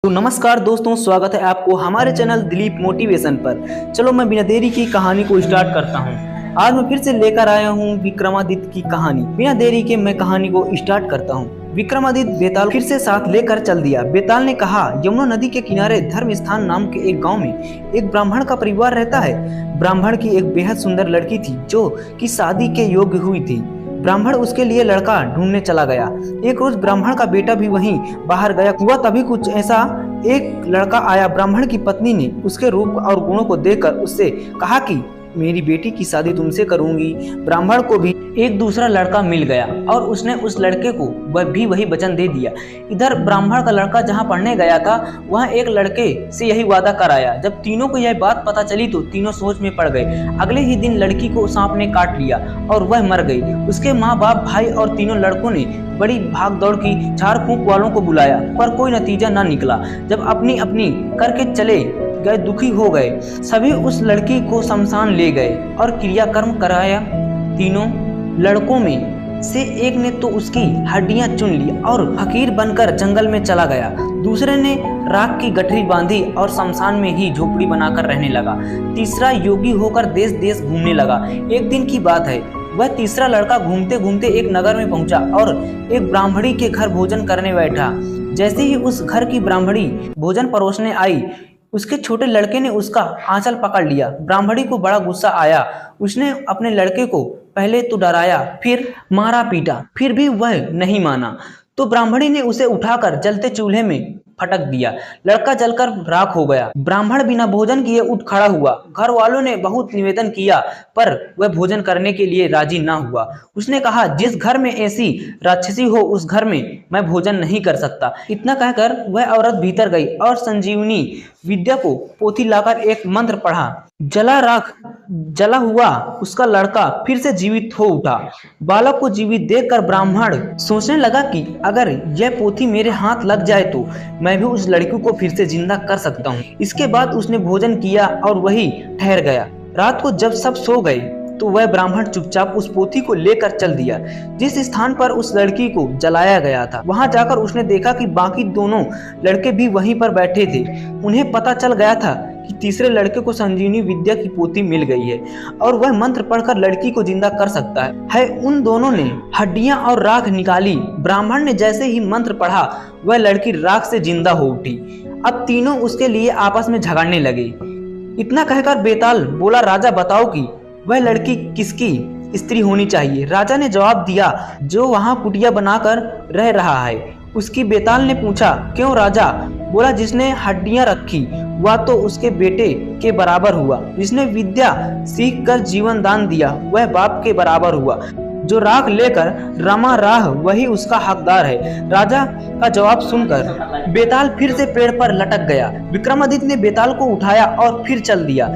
तो नमस्कार दोस्तों, स्वागत है आपको हमारे चैनल दिलीप मोटिवेशन पर। चलो मैं बिना देरी की कहानी को स्टार्ट करता हूँ। आज मैं फिर से लेकर आया हूँ विक्रमादित्य की कहानी। बिना देरी के मैं कहानी को स्टार्ट करता हूँ। विक्रमादित्य बेताल फिर से साथ लेकर चल दिया। बेताल ने कहा, यमुना नदी के किनारे धर्म स्थान नाम के एक गाँव में एक ब्राह्मण का परिवार रहता है। ब्राह्मण की एक बेहद सुंदर लड़की थी जो कि शादी के योग्य हुई थी। ब्राह्मण उसके लिए लड़का ढूंढने चला गया। एक रोज ब्राह्मण का बेटा भी वहीं बाहर गया हुआ, तभी कुछ ऐसा एक लड़का आया। ब्राह्मण की पत्नी ने उसके रूप और गुणों को देखकर उससे कहा कि मेरी बेटी की शादी तुमसे करूंगी। ब्राह्मण को भी एक दूसरा लड़का मिल गया और उसने उस लड़के को वही वचन दे दिया। इधर ब्राह्मण का लड़का जहाँ पढ़ने गया था वहाँ एक लड़के से यही वादा कराया। जब तीनों को यह बात पता चली तो तीनों सोच में पड़ गए। अगले ही दिन लड़की को सांप ने काट लिया और वह मर गई। उसके माँ बाप, भाई और तीनों लड़कों ने बड़ी भाग दौड़ की, झाड़ फूंक वालों को बुलाया पर कोई नतीजा न निकला। जब अपनी अपनी करके चले गए, दुखी हो गए, सभी उस लड़की को शमशान ले गए और क्रियाकर्म कराया। तीनों लड़कों में से एक ने तो उसकी हड्डियां चुन ली और फकीर बनकर जंगल में चला गया। दूसरे ने राख की गठरी बांधी और शमशान में ही झोपड़ी बनाकर रहने लगा। तीसरा योगी होकर देश देश घूमने लगा। एक दिन की बात है, वह तीसरा लड़का घूमते घूमते एक नगर में पहुंचा और एक ब्राह्मणी के घर भोजन करने बैठा। जैसे ही उस घर की ब्राह्मणी भोजन परोसने आई, उसके छोटे लड़के ने उसका आंचल पकड़ लिया। ब्राह्मणी को बड़ा गुस्सा आया। उसने अपने लड़के को पहले तो डराया, फिर मारा पीटा, फिर भी वह नहीं माना तो ब्राह्मणी ने उसे उठाकर जलते चूल्हे में फटक दिया। लड़का जलकर राख हो गया। ब्राह्मण बिना भोजन किए उठ खड़ा हुआ। घर वालों ने बहुत निवेदन किया पर वह भोजन करने के लिए राजी ना हुआ। उसने कहा, जिस घर में ऐसी राक्षसी हो उस घर में मैं भोजन नहीं कर सकता। इतना कहकर वह औरत भीतर गई और संजीवनी विद्या को पोथी लाकर एक मंत्र पढ़ा। जला हुआ उसका लड़का फिर से जीवित हो उठा। बालक को जीवित देखकर ब्राह्मण सोचने लगा कि अगर यह पोथी मेरे हाथ लग जाए तो मैं भी उस लड़की को फिर से जिंदा कर सकता हूँ। इसके बाद उसने भोजन किया और वही ठहर गया। रात को जब सब सो गए तो वह ब्राह्मण चुपचाप उस पोथी को लेकर चल दिया जिस स्थान पर उस लड़की को जलाया गया था। वहां जाकर उसने देखा कि बाकी दोनों लड़के भी वहीं पर बैठे थे। उन्हें पता चल गया था कि तीसरे लड़के को संजीवनी विद्या की पोथी मिल गई है और वह मंत्र पढ़कर लड़की को जिंदा कर सकता है। उन दोनों ने हड्डियां और राख निकाली। ब्राह्मण ने जैसे ही मंत्र पढ़ा वह लड़की राख से जिंदा हो उठी। अब तीनों उसके लिए आपस में झगड़ने लगे। इतना कहकर बेताल बोला, राजा बताओ कि वह लड़की किसकी स्त्री होनी चाहिए। राजा ने जवाब दिया, जो वहां कुटिया बनाकर रह रहा है उसकी। बेताल ने पूछा, क्यों राजा? बोला, जिसने हड्डियां रखी वह तो उसके बेटे के बराबर हुआ। जिसने विद्या सीख कर जीवन दान दिया वह बाप के बराबर हुआ। जो राख लेकर रमा राह वही उसका हकदार है। राजा का जवाब सुनकर बेताल फिर से पेड़ पर लटक गया। विक्रमादित्य ने बेताल को उठाया और फिर चल दिया।